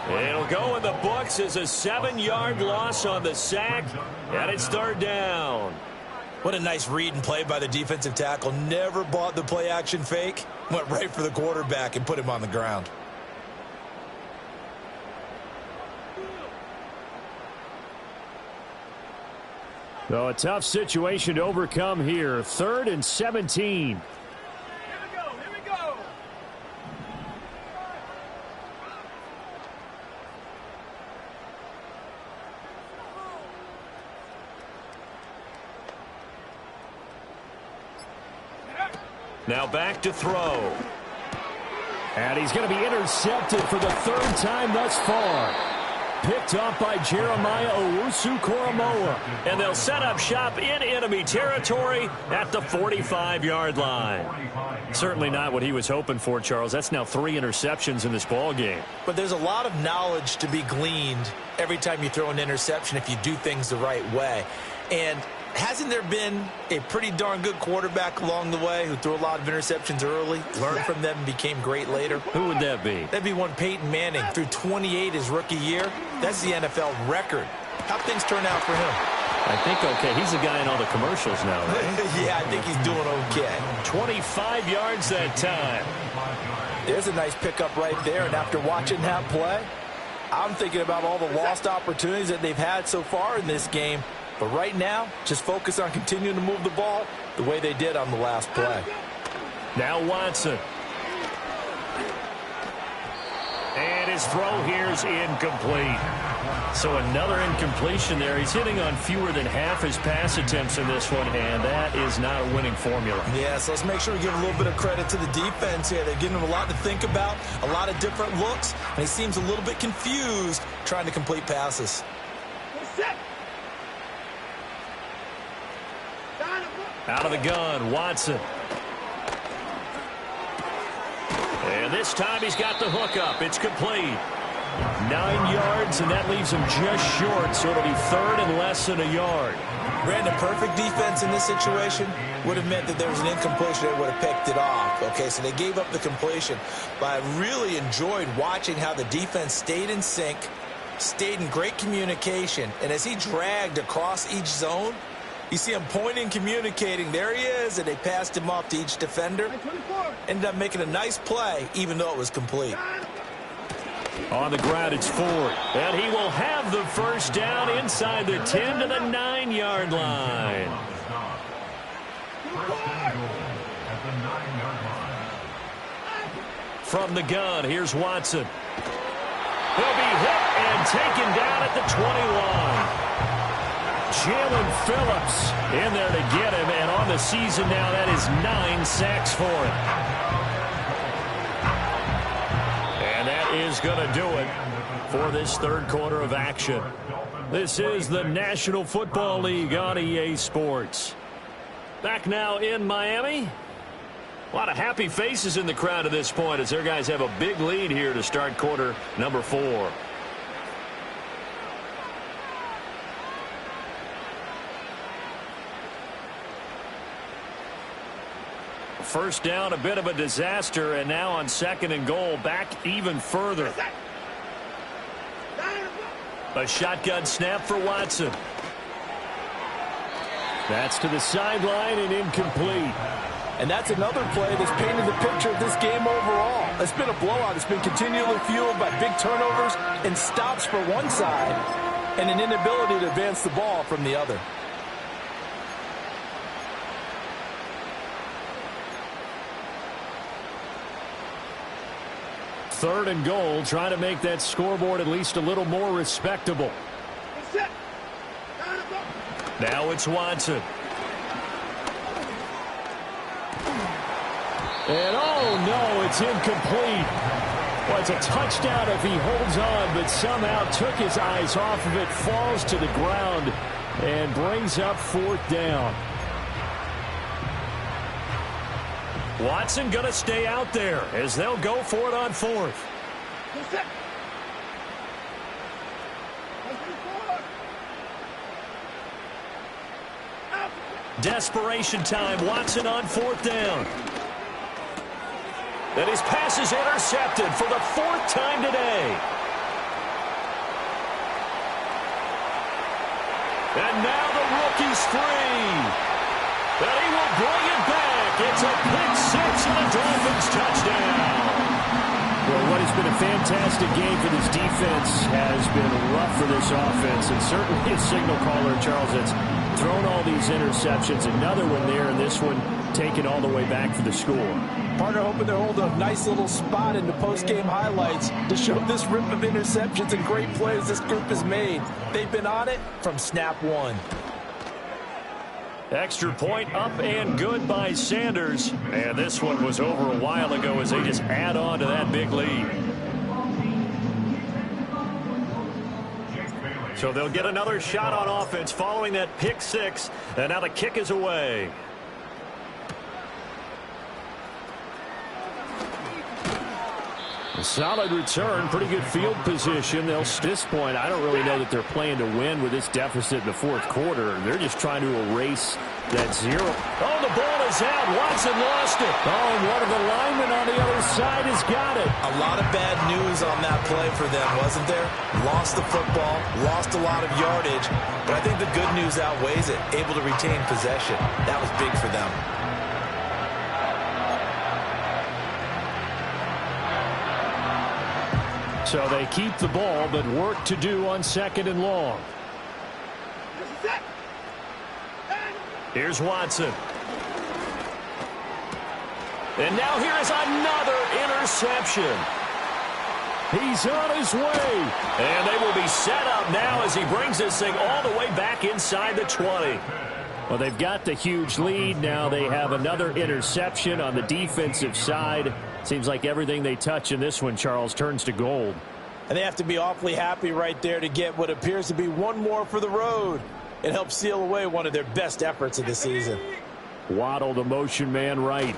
It'll go in the books as a 7-yard loss on the sack, and it's third down. What a nice read and play by the defensive tackle. Never bought the play-action fake. Went right for the quarterback and put him on the ground. So a tough situation to overcome here. 3rd and 17. Now back to throw. And he's going to be intercepted for the 3rd time thus far. Picked off by Jeremiah Owusu-Koramoah. And they'll set up shop in enemy territory at the 45-yard line. Certainly not what he was hoping for, Charles. That's now 3 interceptions in this ball game. But there's a lot of knowledge to be gleaned every time you throw an interception if you do things the right way. And hasn't there been a pretty darn good quarterback along the way who threw a lot of interceptions early, learned from them, and became great later? Who would that be? That'd be one Peyton Manning. Threw 28 his rookie year. That's the NFL record. How'd things turn out for him? I think okay. He's the guy in all the commercials now, right? Yeah, I think he's doing okay. 25 yards that time. There's a nice pickup right there, and after watching that play, I'm thinking about all the lost opportunities that they've had so far in this game. But right now, just focus on continuing to move the ball the way they did on the last play. Now Watson. And his throw here's incomplete. So another incompletion there. He's hitting on fewer than half his pass attempts in this one, and that is not a winning formula. Yeah, so let's make sure we give a little bit of credit to the defense here. They're giving him a lot to think about, a lot of different looks, and he seems a little bit confused trying to complete passes. Out of the gun, Watson. And this time he's got the hook up. It's complete. 9 yards, and that leaves him just short, so it'll be 3rd and less than a yard. Brandon, perfect defense in this situation would have meant that there was an incompletion. They would have picked it off. Okay, so they gave up the completion. But I really enjoyed watching how the defense stayed in sync, stayed in great communication, and as he dragged across each zone, you see him pointing, communicating. There he is, and they passed him off to each defender. Ended up making a nice play, even though it was complete. On the ground, it's Ford. And he will have the first down inside the 10 to the 9-yard line. From the gun, here's Watson. He'll be hit and taken down at the 21. Jalen Phillips in there to get him, and on the season now, that is 9 sacks for him. And that is going to do it for this 3rd quarter of action. This is the National Football League on EA Sports. Back now in Miami. A lot of happy faces in the crowd at this point as their guys have a big lead here to start quarter number 4. First down, a bit of a disaster, and now on 2nd and goal, back even further. A shotgun snap for Watson. That's to the sideline and incomplete. And that's another play that's painted the picture of this game overall. It's been a blowout. It's been continually fueled by big turnovers and stops for one side and an inability to advance the ball from the other. Third and goal, trying to make that scoreboard at least a little more respectable. Now it's Watson. And oh no, it's incomplete. Well, it's a touchdown if he holds on, but somehow took his eyes off of it, falls to the ground, and brings up 4th down. Watson going to stay out there as they'll go for it on 4th. Desperation time. Watson on 4th down. And his pass is intercepted for the 4th time today. And now the rookie's free. And he will bring it back. It's a pick six and a Dolphins touchdown. Well, what has been a fantastic game for this defense has been rough for this offense. And certainly a signal caller, Charles, that's thrown all these interceptions. Another one there, and this one taken all the way back for the score. Partner hoping to hold a nice little spot in the post-game highlights to show this rip of interceptions and great plays this group has made. They've been on it from snap one. Extra point up and good by Sanders. And this one was over a while ago as they just add on to that big lead. So they'll get another shot on offense following that pick six. And now the kick is away. A solid return, pretty good field position. They'll at this point, I don't really know that they're playing to win with this deficit in the fourth quarter. They're just trying to erase that zero. Oh, the ball is out. Watson lost it. Oh, and one of the linemen on the other side has got it. A lot of bad news on that play for them, wasn't there? Lost the football, lost a lot of yardage, but I think the good news outweighs it. Able to retain possession. That was big for them. So they keep the ball, but work to do on second and long. Here's Watson. And now here is another interception. He's on his way. And they will be set up now as he brings this thing all the way back inside the 20. Well, they've got the huge lead. Now they have another interception on the defensive side. Seems like everything they touch in this one, Charles, turns to gold. And they have to be awfully happy right there to get what appears to be one more for the road. It helps seal away one of their best efforts of the season. Waddle, the motion man right.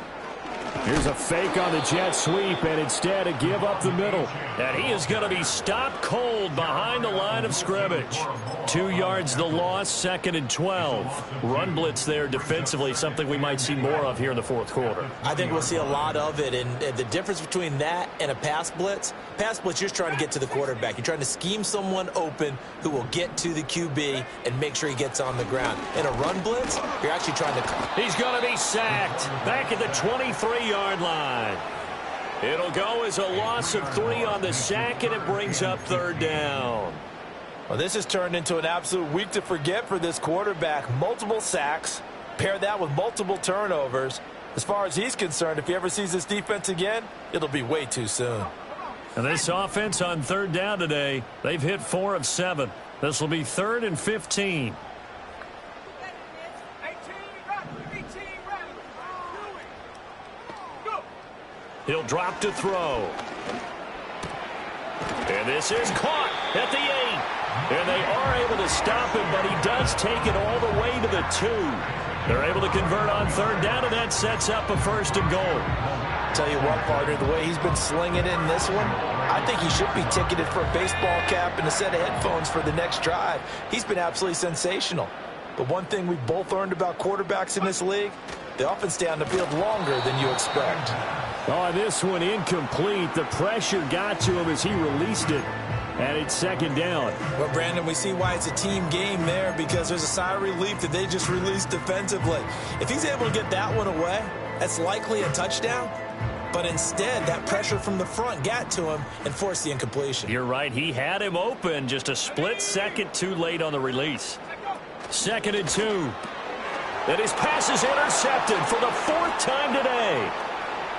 Here's a fake on the jet sweep, and instead a give up the middle. And he is going to be stopped cold behind the line of scrimmage. 2 yards the loss, second and 12. Run blitz there defensively, something we might see more of here in the fourth quarter. I think we'll see a lot of it, and the difference between that and a pass blitz, you're just trying to get to the quarterback. You're trying to scheme someone open who will get to the QB and make sure he gets on the ground. In a run blitz, you're actually trying to... He's going to be sacked back at the 23-yard line. It'll go as a loss of 3 on the sack, and it brings up third down. Well, this has turned into an absolute week to forget for this quarterback. Multiple sacks, pair that with multiple turnovers. As far as he's concerned, if he ever sees this defense again, it'll be way too soon. And this offense on third down today, they've hit 4 of 7. This will be 3rd and 15. He'll drop to throw. And this is caught at the 8. And they are able to stop him, but he does take it all the way to the 2. They're able to convert on third down, and that sets up a 1st and goal. Tell you what, partner, the way he's been slinging it in this one, I think he should be ticketed for a baseball cap and a set of headphones for the next drive. He's been absolutely sensational. But one thing we've both learned about quarterbacks in this league, they often stay on the field longer than you expect. Oh, this one incomplete. The pressure got to him as he released it. And it's 2nd down. Well, Brandon, we see why it's a team game there, because there's a sigh of relief that they just released defensively. If he's able to get that one away, that's likely a touchdown. But instead, that pressure from the front got to him and forced the incompletion. You're right. He had him open, just a split second too late on the release. 2nd and 2. And his pass is intercepted for the 4th time today.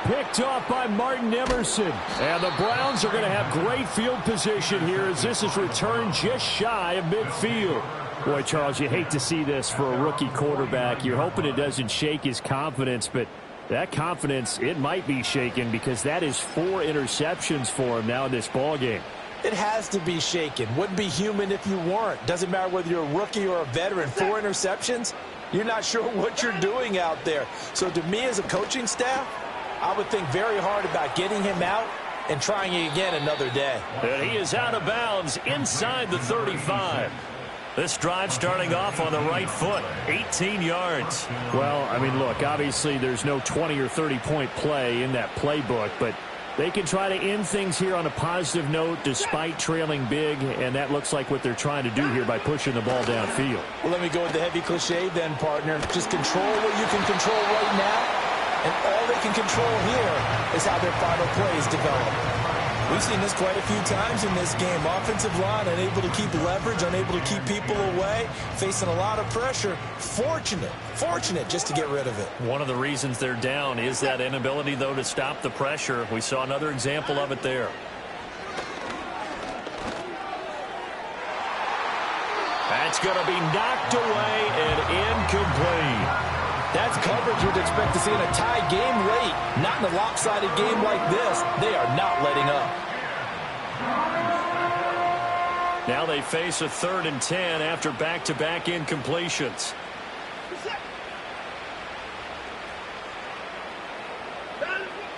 Picked off by Martin Emerson. And the Browns are going to have great field position here as this is returned just shy of midfield. Boy, Charles, you hate to see this for a rookie quarterback. You're hoping it doesn't shake his confidence, but that confidence, it might be shaken because that is 4 interceptions for him now in this ballgame. It has to be shaken. Wouldn't be human if you weren't. Doesn't matter whether you're a rookie or a veteran. 4 interceptions, you're not sure what you're doing out there. So to me as a coaching staff, I would think very hard about getting him out and trying it again another day. And he is out of bounds inside the 35. This drive starting off on the right foot, 18 yards. Well, I mean, look, obviously there's no 20 or 30-point play in that playbook, but They can try to end things here on a positive note despite trailing big, and that looks like what they're trying to do here by pushing the ball downfield. Well, let me go with the heavy cliche then, partner. Just control what you can control right now, and all they can control here is how their final plays develop. We've seen this quite a few times in this game. Offensive line unable to keep leverage, unable to keep people away, facing a lot of pressure. Fortunate just to get rid of it. One of the reasons they're down is that inability, though, to stop the pressure. We saw another example of it there. That's going to be knocked away and incomplete. That's coverage you'd expect to see in a tie game late. Not in a lopsided game like this. They are not letting up. Now they face a 3rd and 10 after back-to-back incompletions.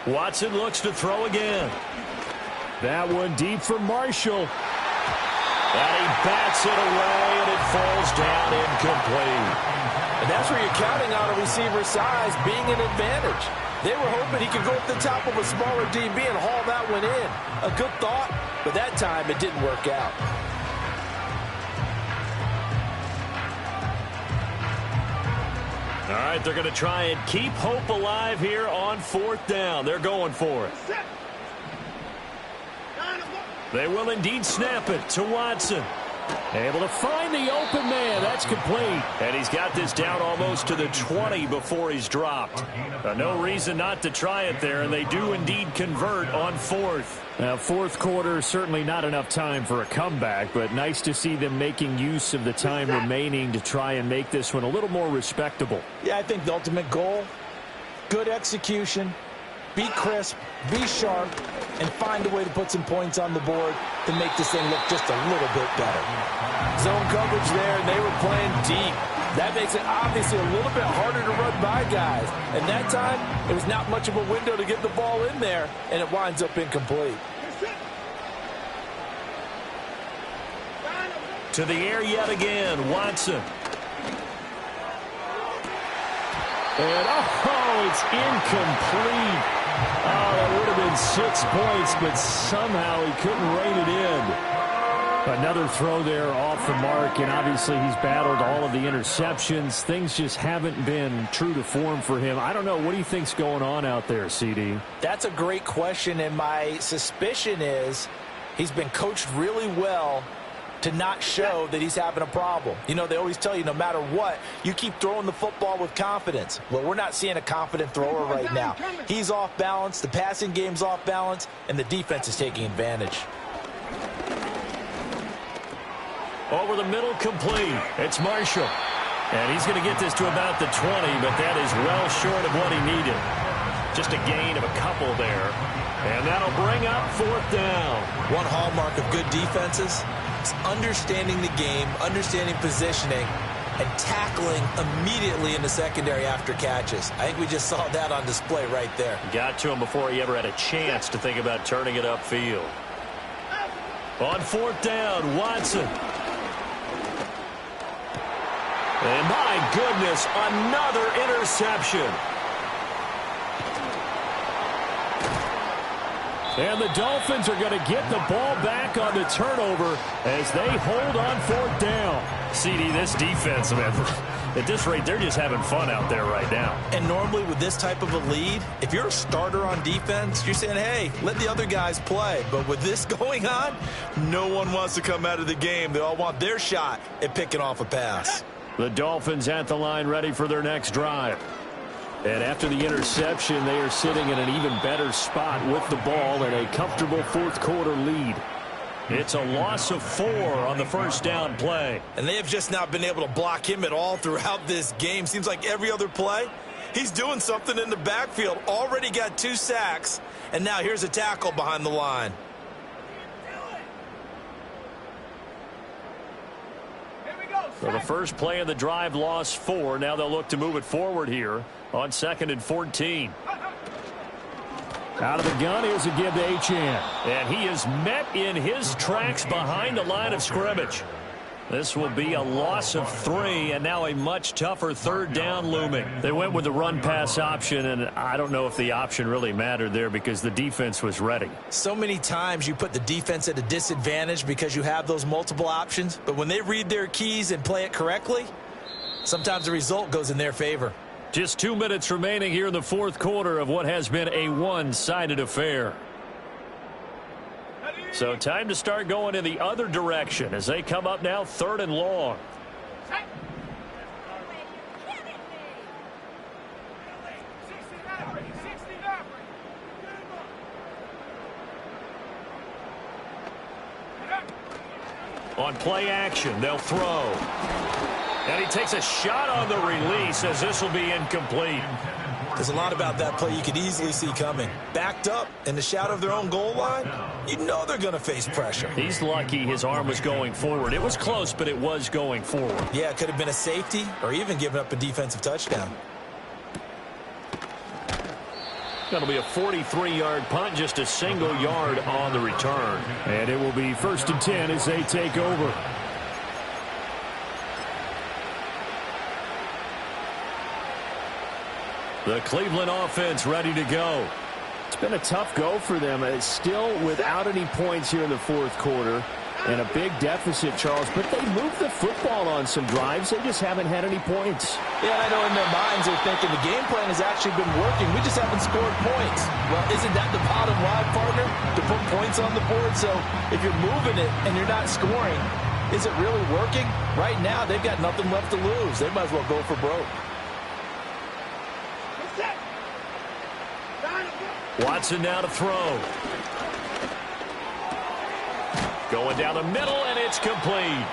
Watson looks to throw again. That one deep for Marshall. And he bats it away, and it falls down incomplete. And that's where you're counting on a receiver's size being an advantage. They were hoping he could go up the top of a smaller DB and haul that one in. A good thought, but that time it didn't work out. All right, they're going to try and keep hope alive here on 4th down. They're going for it. They will indeed snap it to Watson. Able to find the open man. That's complete. And he's got this down almost to the 20 before he's dropped. No reason not to try it there, and they do indeed convert on 4th. Now, 4th quarter, certainly not enough time for a comeback, but nice to see them making use of the time remaining to try and make this one a little more respectable. Yeah, I think the ultimate goal, good execution, be crisp, be sharp, and find a way to put some points on the board to make this thing look just a little bit better. Zone coverage there, and they were playing deep. That makes it obviously a little bit harder to run by guys. And that time, it was not much of a window to get the ball in there, and it winds up incomplete. To the air yet again, Watson. And, oh, it's incomplete. Oh, that would have been 6 points, but somehow he couldn't rein it in. Another throw there off the mark, and obviously he's battled all of the interceptions. Things just haven't been true to form for him. I don't know. What do you think's going on out there, CD? That's a great question, and my suspicion is he's been coached really well to not show that he's having a problem. You know, they always tell you no matter what, you keep throwing the football with confidence. Well, we're not seeing a confident thrower right now. He's off balance, the passing game's off balance, and the defense is taking advantage. Over the middle, complete. It's Marshall. And he's going to get this to about the 20, but that is well short of what he needed. Just a gain of a couple there. And that'll bring up 4th down. One hallmark of good defenses is understanding the game, understanding positioning, and tackling immediately in the secondary after catches. I think we just saw that on display right there. Got to him before he ever had a chance to think about turning it upfield. On 4th down, Watson. And my goodness, another interception. And the Dolphins are going to get the ball back on the turnover as they hold on 4th down. CD, this defense, man, at this rate, they're just having fun out there right now. And normally with this type of a lead, if you're a starter on defense, you're saying, hey, let the other guys play. But with this going on, no one wants to come out of the game. They all want their shot at picking off a pass. The Dolphins at the line ready for their next drive. And after the interception, they are sitting in an even better spot with the ball and a comfortable 4th quarter lead. It's a loss of 4 on the 1st down play. And they have just not been able to block him at all throughout this game. Seems like every other play, he's doing something in the backfield. Already got 2 sacks, and now here's a tackle behind the line. So the first play of the drive lost 4. Now they'll look to move it forward here on 2nd and 14. Out of the gun, here's a give to Achane. And he is met in his tracks behind the line of scrimmage. This will be a loss of 3, and now a much tougher third down looming. They went with the run-pass option, and I don't know if the option really mattered there because the defense was ready. So many times you put the defense at a disadvantage because you have those multiple options, but when they read their keys and play it correctly, sometimes the result goes in their favor. Just 2 minutes remaining here in the fourth quarter of what has been a one-sided affair. So time to start going in the other direction as they come up now 3rd and long. On play action, they'll throw. And he takes a shot on the release as this will be incomplete. There's a lot about that play you could easily see coming. Backed up in the shadow of their own goal line, you know they're going to face pressure. He's lucky his arm was going forward. It was close, but it was going forward. Yeah, it could have been a safety or even given up a defensive touchdown. That'll be a 43-yard punt, just a single yard on the return. And it will be 1st and 10 as they take over. The Cleveland offense ready to go. It's been a tough go for them. It's still without any points here in the fourth quarter and a big deficit, Charles. But they moved the football on some drives. They just haven't had any points. Yeah, I know in their minds they're thinking the game plan has actually been working. We just haven't scored points. Well, isn't that the bottom line, partner? To put points on the board. So if you're moving it and you're not scoring, is it really working? Right now, they've got nothing left to lose. They might as well go for broke. Watson now to throw. Going down the middle, and it's complete.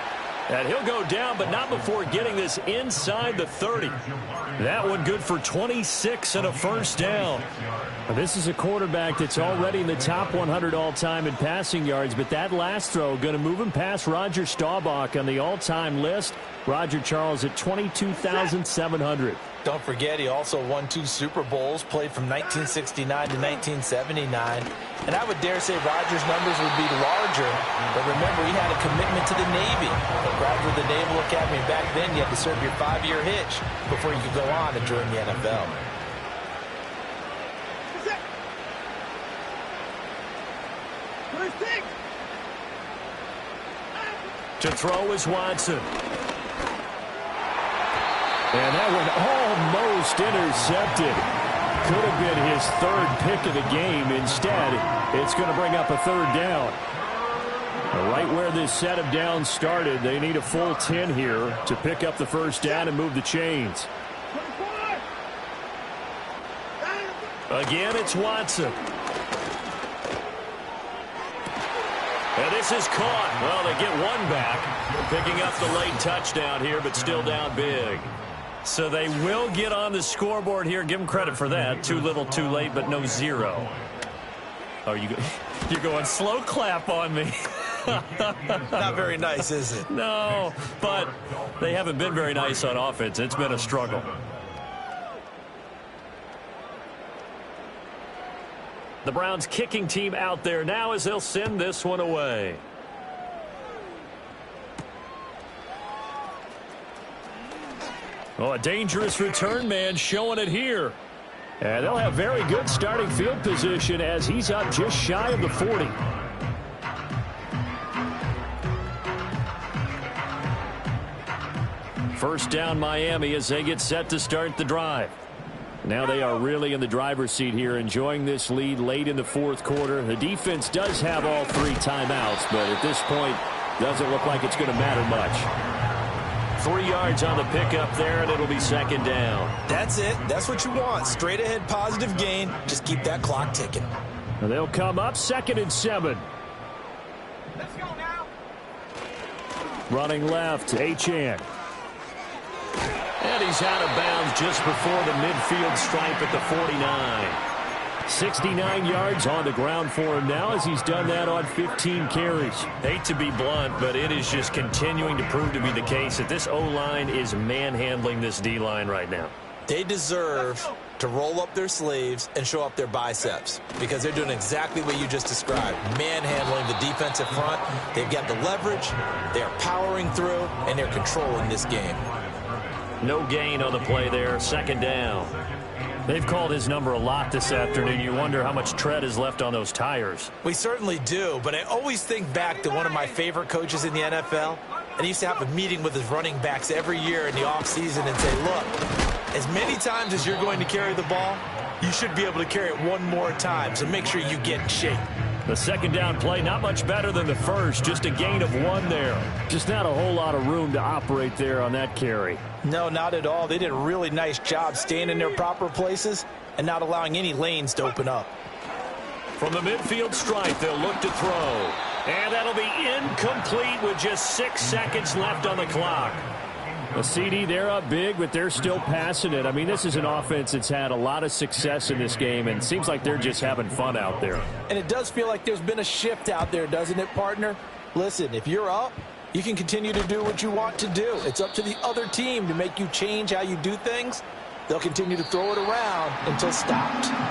And he'll go down, but not before getting this inside the 30. That one good for 26 and a first down. This is a quarterback that's already in the top 100 all-time in passing yards, but that last throw going to move him past Roger Staubach on the all-time list. Roger Charles at 22,700. Don't forget, he also won 2 Super Bowls, played from 1969 to 1979. And I would dare say Rodgers' numbers would be larger. But remember, he had a commitment to the Navy. A graduate of the Naval Academy. Back then, you had to serve your 5-year hitch before you could go on and join the NFL. To throw is Watson. And that one almost intercepted. Could have been his 3rd pick of the game. Instead, it's going to bring up a 3rd down. Right where this set of downs started, they need a full 10 here to pick up the first down and move the chains. Again, it's Watson. And this is caught. Well, they get one back. Picking up the late touchdown here, but still down big. So they will get on the scoreboard here. Give them credit for that. Too little, too late, but no 0. Oh, you're going slow clap on me. Not very nice, is it? No, but they haven't been very nice on offense. It's been a struggle. The Browns kicking team out there now as they'll send this one away. Oh, a dangerous return man showing it here. And they'll have very good starting field position as he's up just shy of the 40. First down Miami as they get set to start the drive. Now they are really in the driver's seat here, enjoying this lead late in the fourth quarter. The defense does have all 3 timeouts, but at this point, doesn't look like it's going to matter much. 3 yards on the pickup there, and it'll be 2nd down. That's it. That's what you want. Straight ahead, positive gain. Just keep that clock ticking. And they'll come up 2nd and 7. Let's go now. Running left, Achane. And he's out of bounds just before the midfield stripe at the 49. 69 yards on the ground for him now as he's done that on 15 carries. Hate to be blunt, but it is just continuing to prove to be the case that this O-line is manhandling this D-line right now. They deserve to roll up their sleeves and show up their biceps because they're doing exactly what you just described, manhandling the defensive front. They've got the leverage, they're powering through, and they're controlling this game. No gain on the play there, second down. They've called his number a lot this afternoon. You wonder how much tread is left on those tires. We certainly do, but I always think back to one of my favorite coaches in the NFL, and he used to have a meeting with his running backs every year in the offseason and say, look, as many times as you're going to carry the ball, you should be able to carry it one more time, so make sure you get in shape. The second down play, not much better than the first, just a gain of 1 there. Just not a whole lot of room to operate there on that carry. No, not at all. They did a really nice job staying in their proper places and not allowing any lanes to open up. From the midfield stripe, they'll look to throw. And that'll be incomplete with just 6 seconds left on the clock. The CD, they're up big, but they're still passing it. I mean, this is an offense that's had a lot of success in this game, and it seems like they're just having fun out there. And it does feel like there's been a shift out there, doesn't it, partner? Listen, if you're up, you can continue to do what you want to do. It's up to the other team to make you change how you do things. They'll continue to throw it around until stopped.